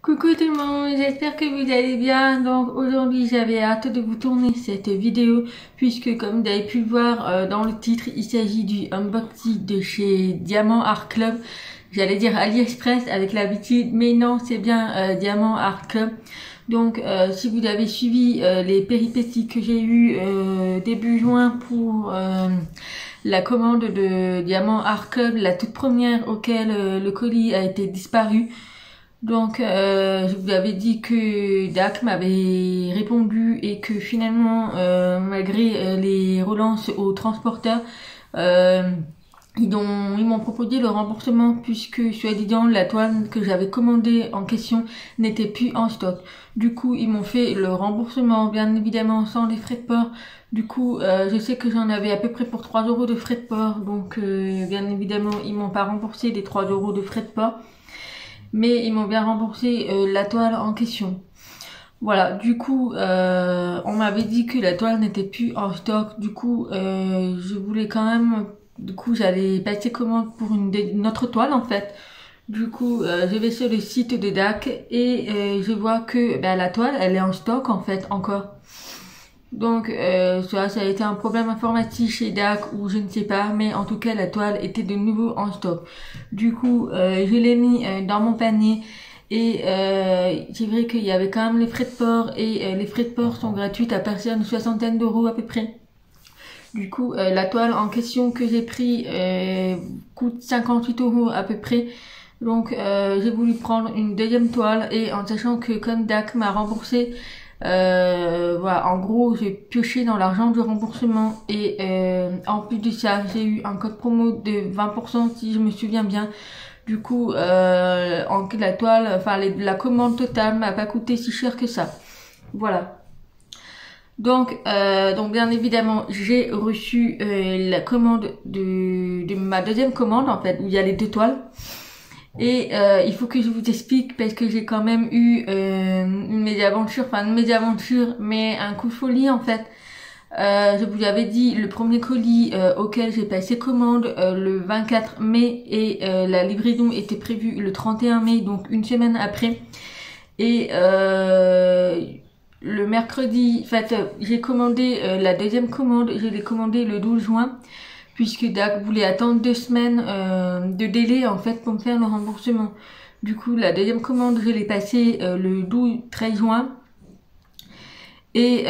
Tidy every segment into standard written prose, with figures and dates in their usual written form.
Coucou tout le monde, j'espère que vous allez bien. Donc aujourd'hui j'avais hâte de vous tourner cette vidéo puisque comme vous avez pu le voir dans le titre, il s'agit du unboxing de chez Diamant Art Club. J'allais dire AliExpress avec l'habitude, mais non, c'est bien Diamant Art Club. Donc si vous avez suivi les péripéties que j'ai eues début juin pour la commande de Diamant Art Club, la toute première auquel le colis a été disparu. Donc, je vous avais dit que DAC m'avait répondu et que finalement, malgré les relances aux transporteurs, ils m'ont proposé le remboursement puisque, soi-disant, la toile que j'avais commandée en question n'était plus en stock. Du coup, ils m'ont fait le remboursement, bien évidemment, sans les frais de port. Du coup, je sais que j'en avais à peu près pour 3 € de frais de port. Donc, bien évidemment, ils m'ont pas remboursé les 3 € de frais de port. Mais ils m'ont bien remboursé la toile en question. Voilà, du coup, on m'avait dit que la toile n'était plus en stock. Du coup, je voulais quand même... Du coup, j'allais passer commande pour une autre toile, en fait. Du coup, je vais sur le site de DAC et je vois que la toile, elle est en stock, en fait, encore. Donc, ça a été un problème informatique chez DAC ou je ne sais pas, mais en tout cas, la toile était de nouveau en stock. Du coup, je l'ai mis dans mon panier et c'est vrai qu'il y avait quand même les frais de port et les frais de port sont gratuits à partir d'une soixantaine d'euros à peu près. Du coup, la toile en question que j'ai pris coûte 58 € à peu près. Donc, j'ai voulu prendre une deuxième toile et en sachant que comme DAC m'a remboursé, voilà, en gros, j'ai pioché dans l'argent de remboursement et en plus de ça, j'ai eu un code promo de 20% si je me souviens bien. Du coup, la toile, enfin la commande totale m'a pas coûté si cher que ça. Voilà. Donc bien évidemment, j'ai reçu la commande de ma deuxième commande en fait, où il y a les deux toiles. Et il faut que je vous explique parce que j'ai quand même eu une mésaventure, mais un coup de folie en fait. Je vous avais dit le premier colis auquel j'ai passé commande le 24 mai et la livraison était prévue le 31 mai, donc une semaine après. Et le mercredi, en fait, j'ai commandé la deuxième commande, je l'ai commandée le 12 juin. Puisque DAC voulait attendre 2 semaines de délai en fait pour me faire le remboursement. Du coup, la deuxième commande, je l'ai passée le 13 juin. Et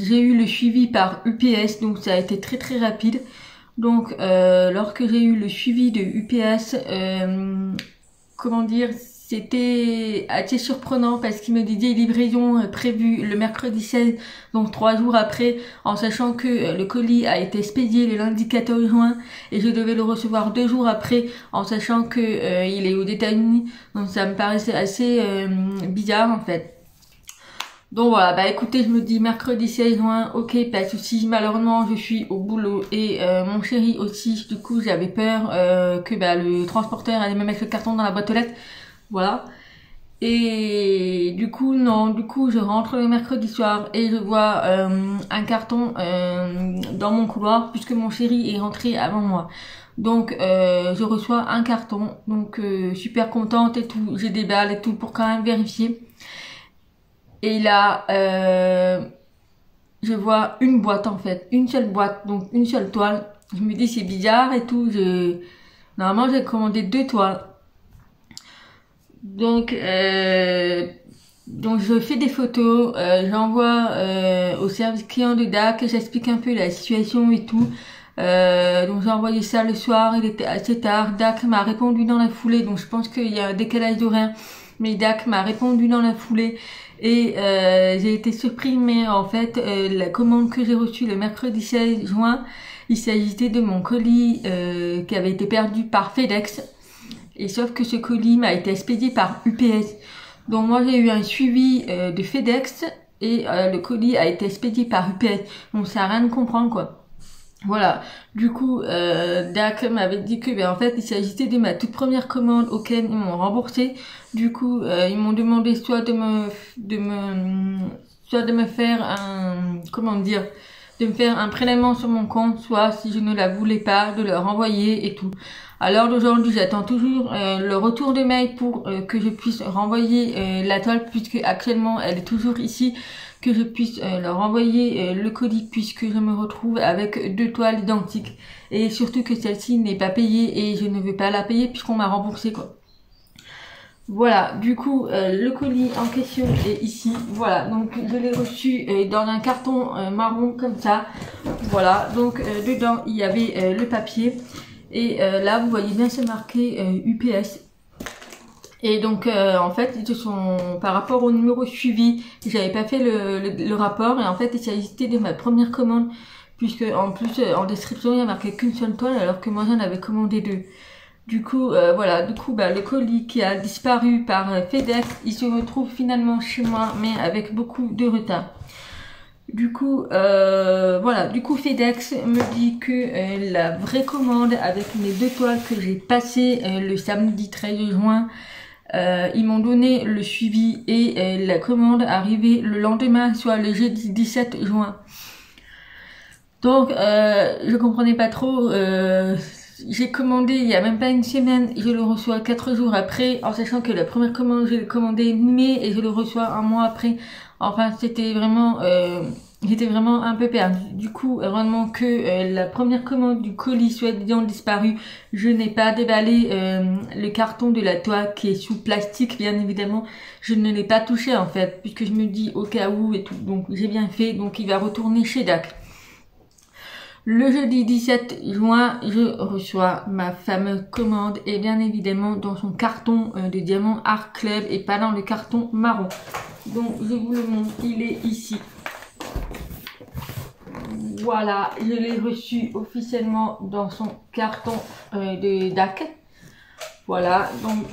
j'ai eu le suivi par UPS, donc ça a été très très rapide. Donc, lorsque j'ai eu le suivi de UPS, comment dire, c'était assez surprenant parce qu'il me disait livraison prévue le mercredi 16, donc 3 jours après, en sachant que le colis a été expédié le lundi 14 juin et je devais le recevoir 2 jours après, en sachant que il est aux États-Unis. Donc ça me paraissait assez bizarre en fait. Donc voilà, écoutez, je me dis mercredi 16 juin, ok, pas de soucis. Malheureusement, je suis au boulot et mon chéri aussi. Du coup, j'avais peur que le transporteur allait me mettre le carton dans la boîte aux lettres. Voilà. Et du coup, je rentre le mercredi soir et je vois un carton dans mon couloir puisque mon chéri est rentré avant moi. Donc, je reçois un carton. Donc, super contente et tout. J'ai des balles et tout pour quand même vérifier. Et là, je vois une boîte en fait. Une seule boîte, donc une seule toile. Je me dis c'est bizarre et tout. Normalement, j'ai commandé 2 toiles. Donc je fais des photos, j'envoie au service client de DAC, j'explique un peu la situation et tout. Donc j'ai envoyé ça le soir, il était assez tard. DAC m'a répondu dans la foulée, donc je pense qu'il y a un décalage d'horaire, mais DAC m'a répondu dans la foulée et j'ai été surpris, mais en fait la commande que j'ai reçue le mercredi 16 juin, il s'agissait de mon colis qui avait été perdu par FedEx. Et sauf que ce colis m'a été expédié par UPS. Donc moi j'ai eu un suivi de FedEx et le colis a été expédié par UPS. Donc ça n'a rien de comprendre quoi. Voilà. Du coup, DAC m'avait dit que en fait il s'agissait de ma toute première commande auquel ils m'ont remboursé. Du coup, ils m'ont demandé soit de me faire un, comment dire, de me faire un prélèvement sur mon compte, soit si je ne la voulais pas, de le renvoyer et tout. À l'heure d'aujourd'hui, j'attends toujours le retour de mail pour que je puisse renvoyer la toile, puisque actuellement elle est toujours ici, que je puisse leur renvoyer le colis, puisque je me retrouve avec 2 toiles identiques. Et surtout que celle-ci n'est pas payée et je ne veux pas la payer puisqu'on m'a remboursé quoi. Voilà, du coup, le colis en question est ici. Voilà, donc je l'ai reçu dans un carton marron comme ça. Voilà, donc dedans il y avait le papier. Et là, vous voyez bien, c'est marqué UPS. Et donc, en fait, ils sont par rapport au numéro suivi. J'avais pas fait le rapport. Et en fait, il s'agissait de ma première commande. Puisque, en plus, en description, il y a marqué qu'une seule toile, alors que moi, j'en avais commandé 2. Du coup, voilà. Du coup, le colis qui a disparu par FedEx, il se retrouve finalement chez moi, mais avec beaucoup de retard. Du coup, voilà, du coup FedEx me dit que la vraie commande avec les 2 toiles que j'ai passées le samedi 13 juin, ils m'ont donné le suivi et la commande arrivée le lendemain, soit le jeudi 17 juin. Donc, je comprenais pas trop. J'ai commandé il y a même pas une semaine, je le reçois 4 jours après, en sachant que la première commande, je l'ai commandé mi-mai et je le reçois un mois après. Enfin, c'était vraiment, j'étais vraiment un peu perdue. Du coup, heureusement que la première commande du colis soi-disant disparu, je n'ai pas déballé le carton de la toile qui est sous plastique, bien évidemment. Je ne l'ai pas touché en fait, puisque je me dis au cas où et tout. Donc, j'ai bien fait. Donc, il va retourner chez DAC. Le jeudi 17 juin, je reçois ma fameuse commande et bien évidemment dans son carton de Diamant Art Club et pas dans le carton marron. Donc je vous le montre, il est ici. Voilà, je l'ai reçu officiellement dans son carton de DAC. Voilà, donc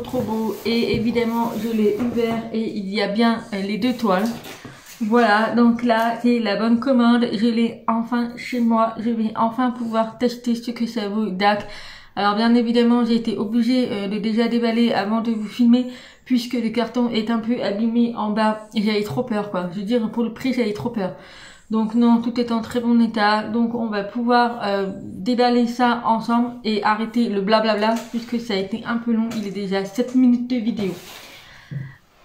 trop beau. Et évidemment, je l'ai ouvert et il y a bien les 2 toiles. Voilà, donc là, c'est la bonne commande. Je l'ai enfin chez moi. Je vais enfin pouvoir tester ce que ça vaut DAC. Alors, bien évidemment, j'ai été obligée de déjà déballer avant de vous filmer, puisque le carton est un peu abîmé en bas. Et j'avais trop peur, quoi. Je veux dire, pour le prix, j'avais trop peur. Donc non, tout est en très bon état. Donc, on va pouvoir déballer ça ensemble et arrêter le blablabla, puisque ça a été un peu long. Il est déjà 7 minutes de vidéo.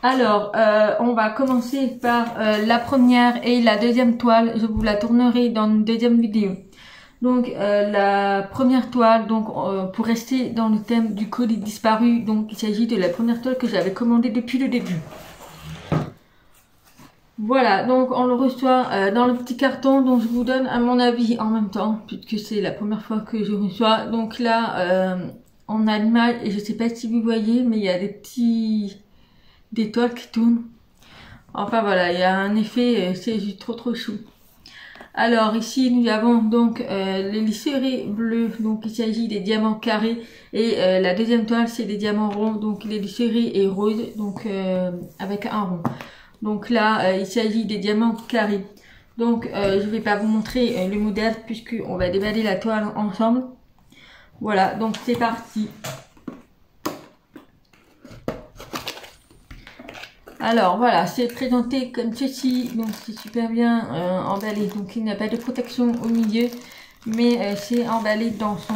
Alors, on va commencer par la première et la deuxième toile. Je vous la tournerai dans une deuxième vidéo. Donc, la première toile, donc pour rester dans le thème du colis disparu, donc il s'agit de la première toile que j'avais commandée depuis le début. Voilà, donc on le reçoit dans le petit carton, donc je vous donne à mon avis en même temps, puisque c'est la première fois que je reçois. Donc là, on a l'image, et je sais pas si vous voyez, mais il y a des toiles qui tournent. Enfin voilà, il y a un effet, c'est juste trop chou. Alors ici nous avons donc les lisérés bleus, donc il s'agit des diamants carrés, et la deuxième toile c'est des diamants ronds, donc les lisérés et roses, donc avec un rond. Donc là il s'agit des diamants carrés. Donc je vais pas vous montrer le modèle puisque on va déballer la toile ensemble. Voilà, donc c'est parti. Alors voilà, c'est présenté comme ceci, donc c'est super bien emballé, donc il n'y a pas de protection au milieu, mais c'est emballé dans son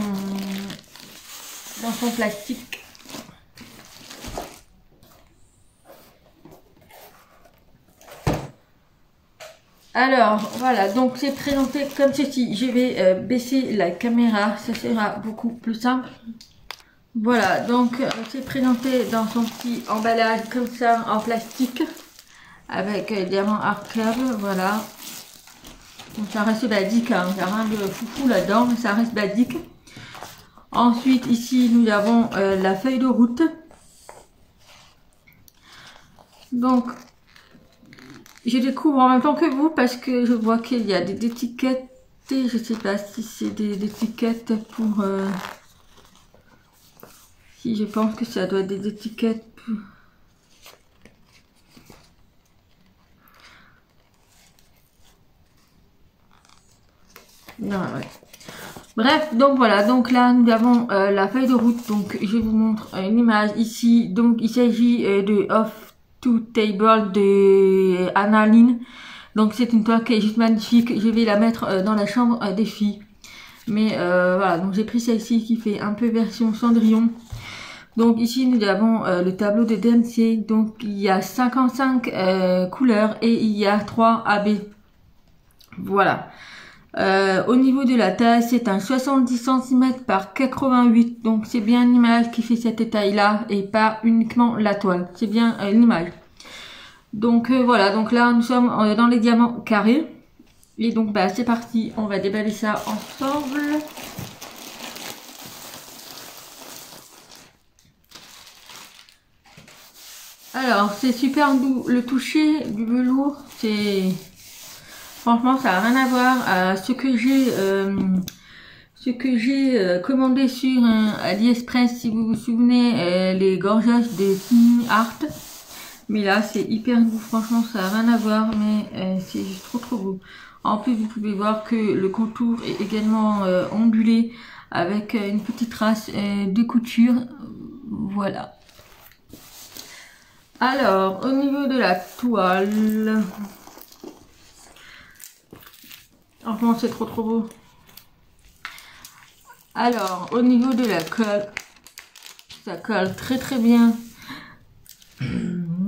plastique. Alors voilà, donc c'est présenté comme ceci. Je vais baisser la caméra, ça sera beaucoup plus simple. Voilà, donc c'est présenté dans son petit emballage comme ça en plastique avec Diamant Art Club, voilà. Donc ça reste basique, hein. Il n'y a rien de foufou là-dedans, mais ça reste basique. Ensuite ici nous avons la feuille de route. Donc je découvre en même temps que vous parce que je vois qu'il y a des étiquettes et je sais pas si c'est des étiquettes pour... Si je pense que ça doit être des étiquettes pour... Non, ouais. Bref, donc voilà, donc là nous avons la feuille de route, donc je vous montre une image ici, donc il s'agit de Off to Table de Annaline. Donc c'est une toile qui est juste magnifique. Je vais la mettre dans la chambre des filles. Mais voilà, donc j'ai pris celle-ci qui fait un peu version Cendrillon. Donc ici nous avons le tableau de DMC. Donc il y a 55 couleurs et il y a 3 AB. Voilà. Au niveau de la taille, c'est un 70 cm par 88. Donc c'est bien l'image qui fait cette taille-là et pas uniquement la toile. C'est bien l'image. Donc voilà, donc là nous sommes dans les diamants carrés. Et donc bah c'est parti, on va déballer ça ensemble. Alors c'est super doux, le toucher du velours, c'est franchement ça n'a rien à voir à ce que j'ai commandé sur AliExpress, si vous vous souvenez, les gorgettes de Tiny Art. Mais là c'est hyper doux, franchement ça n'a rien à voir, mais c'est juste trop beau. En plus vous pouvez voir que le contour est également ondulé avec une petite trace de couture. Voilà. Alors au niveau de la toile, franchement c'est trop beau. Alors au niveau de la colle, ça colle très bien.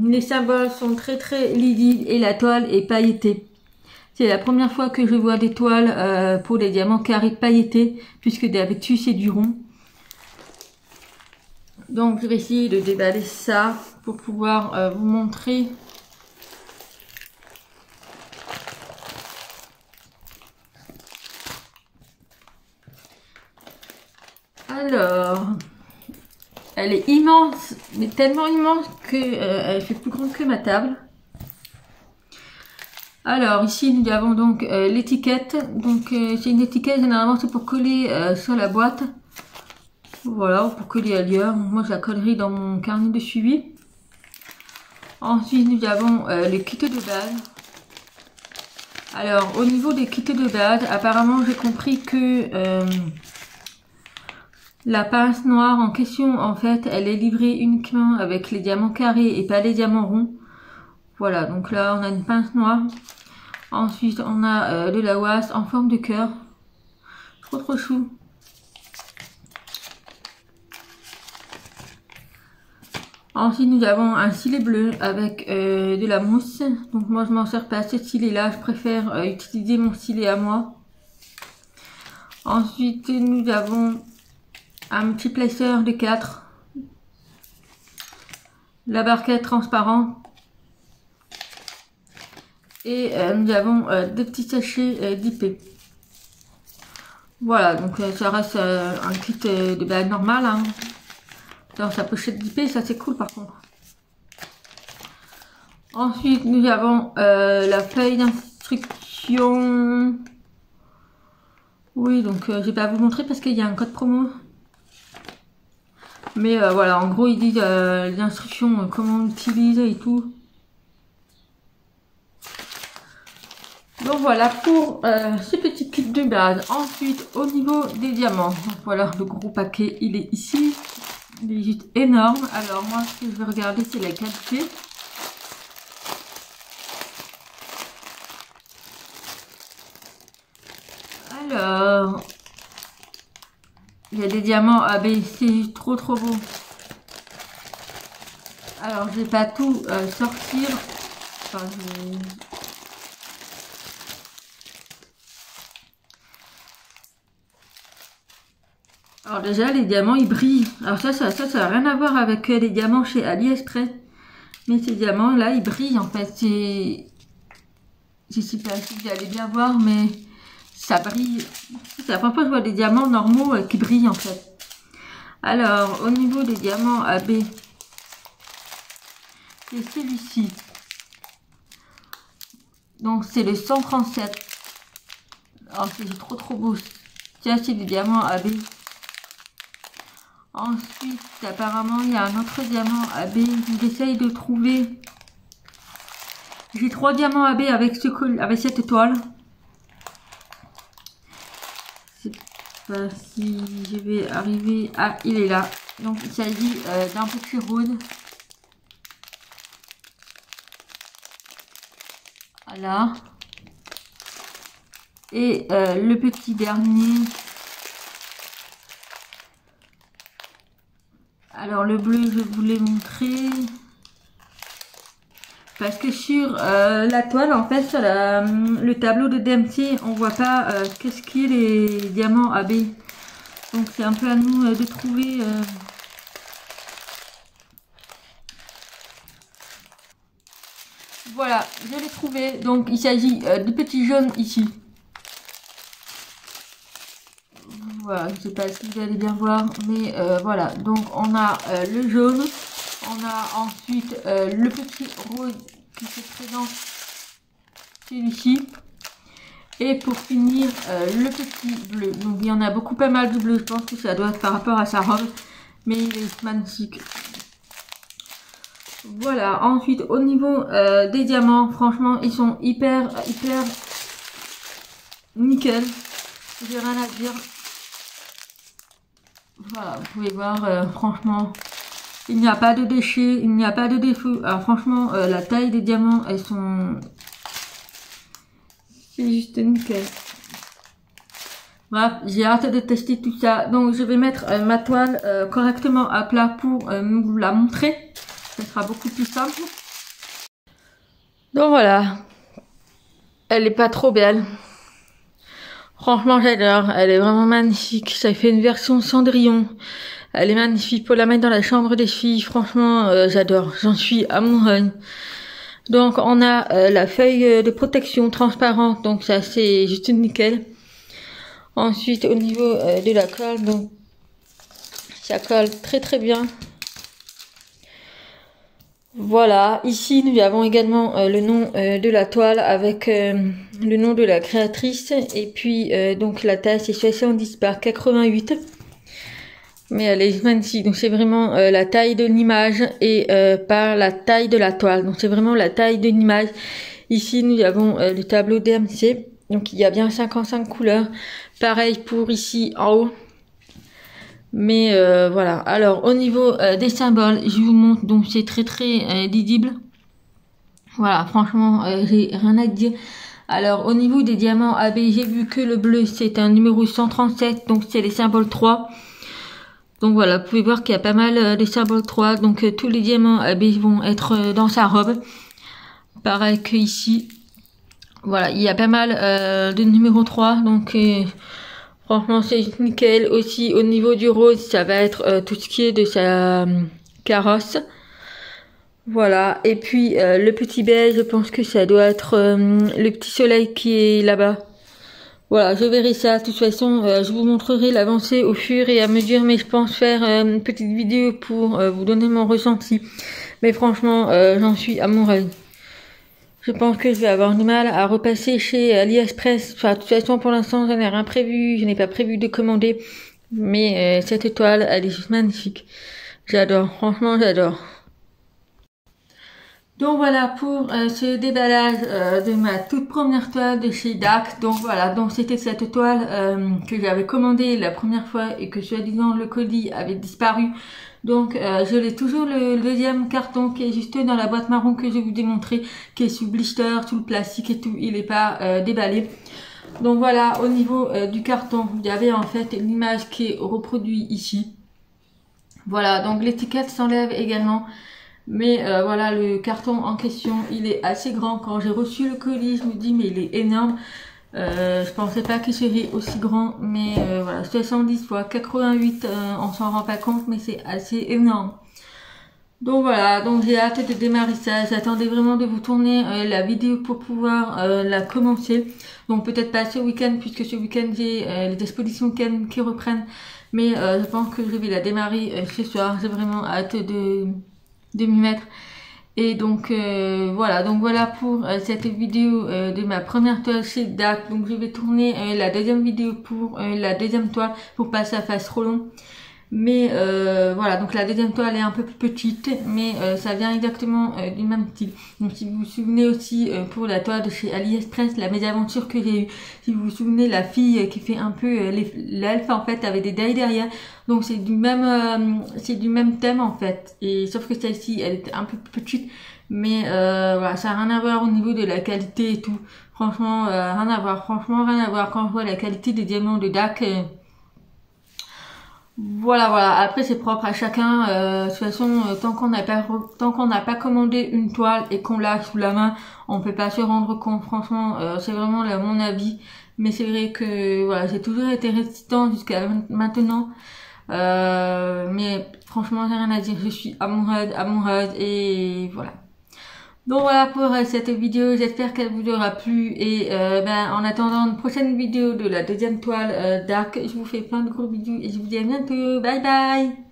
Les symboles sont très lisibles et la toile est pailletée. C'est la première fois que je vois des toiles pour des diamants carrés pailletés, puisque d'habitude c'est du rond. Donc je vais essayer de déballer ça pour pouvoir vous montrer. Alors, elle est immense, mais tellement immense que elle fait plus grande que ma table. Alors ici nous avons donc l'étiquette. Donc c'est une étiquette, généralement c'est pour coller sur la boîte. Voilà, ou pour coller ailleurs. Moi je la collerai dans mon carnet de suivi. Ensuite nous avons les kits de base. Alors au niveau des kits de base, apparemment j'ai compris que la pince noire en question, en fait, elle est livrée uniquement avec les diamants carrés et pas les diamants ronds. Voilà, donc là on a une pince noire. Ensuite on a de la ouasse en forme de cœur. Trop chou. Ensuite nous avons un stylet bleu avec de la mousse. Donc moi je m'en sers pas ce stylet là, je préfère utiliser mon stylet à moi. Ensuite nous avons un petit placeur de 4. La barquette transparente. Et nous avons deux petits sachets d'IP. Voilà, donc ça reste un kit de base normal. Hein. Dans sa pochette d'IP, ça c'est cool par contre. Ensuite, nous avons la feuille d'instruction. Oui, donc je vais pas vous montrer parce qu'il y a un code promo. Mais voilà, en gros, ils disent les instructions, comment on utilise et tout. Donc voilà pour ce petit kit de base. Ensuite, au niveau des diamants, donc voilà, le gros paquet, il est ici. Il est juste énorme. Alors moi, ce que je vais regarder, c'est la qualité. Alors, il y a des diamants AB, c'est trop beau. Alors, je vais pas tout sortir. Enfin, Alors déjà, les diamants, ils brillent. Alors ça n'a rien à voir avec les diamants chez AliExpress. Mais ces diamants-là, ils brillent en fait. Je sais pas si vous allez bien voir, mais ça brille. C'est la première fois que je vois des diamants normaux qui brillent en fait. Alors, au niveau des diamants AB, c'est celui-ci. Donc c'est le 137. Alors c'est trop beau. Tiens, c'est des diamants AB. Ensuite, apparemment, il y a un autre diamant AB. J'essaye de trouver. J'ai 3 diamants AB avec cette toile. Je sais pas si je vais arriver. Ah, il est là. Donc, il s'agit d'un petit rose. Voilà. Et le petit dernier. Alors le bleu, je vous l'ai montré. Parce que sur la toile, en fait, sur le tableau de DMC, on voit pas qu'est-ce qui est les diamants AB. Donc c'est un peu à nous de trouver. Voilà, je l'ai trouvé. Donc il s'agit du petit jaune ici. Voilà, je sais pas si vous allez bien voir, mais voilà. Donc on a le jaune. On a ensuite le petit rose qui se présente, celui-ci. Et pour finir, le petit bleu. Donc il y en a beaucoup, pas mal de bleu. Je pense que ça doit être par rapport à sa robe. Mais il est magnifique. Voilà, ensuite au niveau des diamants, franchement, ils sont hyper nickel. J'ai rien à dire. Voilà, vous pouvez voir, franchement, il n'y a pas de déchets, il n'y a pas de défaut. Alors franchement, la taille des diamants, elles sont... C'est juste nickel. Bref, j'ai hâte de tester tout ça. Donc je vais mettre ma toile correctement à plat pour vous la montrer. Ce sera beaucoup plus simple. Donc voilà. Elle est pas trop belle. Franchement, j'adore. Elle est vraiment magnifique. Ça fait une version Cendrillon. Elle est magnifique pour la mettre dans la chambre des filles. Franchement, j'adore. J'en suis amoureuse. Donc, on a la feuille de protection transparente. Donc, ça, c'est juste nickel. Ensuite, au niveau de la colle, donc, ça colle très bien. Voilà, ici nous avons également le nom de la toile avec le nom de la créatrice et puis donc la taille c'est 70 par 88, mais elle est magnifique, donc c'est vraiment la taille de l'image et par la taille de la toile, donc c'est vraiment la taille de l'image. Ici nous avons le tableau DMC, donc il y a bien 55 couleurs, pareil pour ici en haut. Mais voilà, alors au niveau des symboles, je vous montre, donc c'est très lisible. Voilà, franchement, j'ai rien à dire. Alors au niveau des diamants AB, j'ai vu que le bleu c'est un numéro 137, donc c'est les symboles 3. Donc voilà, vous pouvez voir qu'il y a pas mal de symboles 3, donc tous les diamants AB vont être dans sa robe. Pareil que ici. Voilà, il y a pas mal de numéro 3, donc... franchement, c'est nickel. Aussi, au niveau du rose, ça va être tout ce qui est de sa carrosse. Voilà. Et puis, le petit beige, je pense que ça doit être le petit soleil qui est là-bas. Voilà, je verrai ça. De toute façon, je vous montrerai l'avancée au fur et à mesure. Mais je pense faire une petite vidéo pour vous donner mon ressenti. Mais franchement, j'en suis amoureuse. Je pense que je vais avoir du mal à repasser chez AliExpress. Enfin, de toute façon, pour l'instant, je n'ai rien prévu. Je n'ai pas prévu de commander. Mais cette toile, elle est juste magnifique. J'adore. Franchement, j'adore. Donc voilà pour ce déballage de ma toute première toile de chez DAC. Donc voilà, donc c'était cette toile que j'avais commandée la première fois et que soi-disant le colis avait disparu. Donc je l'ai toujours le deuxième carton qui est juste dans la boîte marron que je vous ai montré, qui est sous blister, sous le plastique et tout, il n'est pas déballé. Donc voilà, au niveau du carton, vous avez en fait l'image qui est reproduite ici. Voilà, donc l'étiquette s'enlève également. Mais voilà, le carton en question, il est assez grand. Quand j'ai reçu le colis, je me dis mais il est énorme. Je pensais pas qu'il serait aussi grand, mais voilà, 70 x 88, on s'en rend pas compte, mais c'est assez énorme. Donc voilà, donc j'ai hâte de démarrer ça. J'attendais vraiment de vous tourner la vidéo pour pouvoir la commencer. Donc peut-être pas ce week-end, puisque ce week-end j'ai les expositions qui reprennent. Mais je pense que je vais la démarrer ce soir. J'ai vraiment hâte de m'y mettre. Et donc voilà pour cette vidéo de ma première toile chez DAC. Donc je vais tourner la deuxième vidéo pour la deuxième toile pour pas que ça fasse trop long. Mais voilà, donc la deuxième toile est un peu plus petite, mais ça vient exactement du même style. Donc si vous vous souvenez aussi pour la toile de chez AliExpress, la mésaventure que j'ai eue, si vous vous souvenez, la fille qui fait un peu l'elfe en fait avec des dailles derrière. Donc c'est du même thème en fait. Et sauf que celle-ci, elle était un peu plus petite, mais voilà, ça n'a rien à voir au niveau de la qualité et tout. Franchement, rien à voir. Franchement, rien à voir. Quand je vois la qualité des diamants de DAC. Voilà. Après, c'est propre à chacun. De toute façon, tant qu'on n'a pas commandé une toile et qu'on l'a sous la main, on peut pas se rendre compte. Franchement, c'est vraiment là mon avis. Mais c'est vrai que voilà, j'ai toujours été résistant jusqu'à maintenant. Mais franchement, j'ai rien à dire. Je suis amoureuse et voilà. Donc voilà pour cette vidéo, j'espère qu'elle vous aura plu et en attendant une prochaine vidéo de la deuxième toile Dark, je vous fais plein de gros bisous et je vous dis à bientôt, bye bye.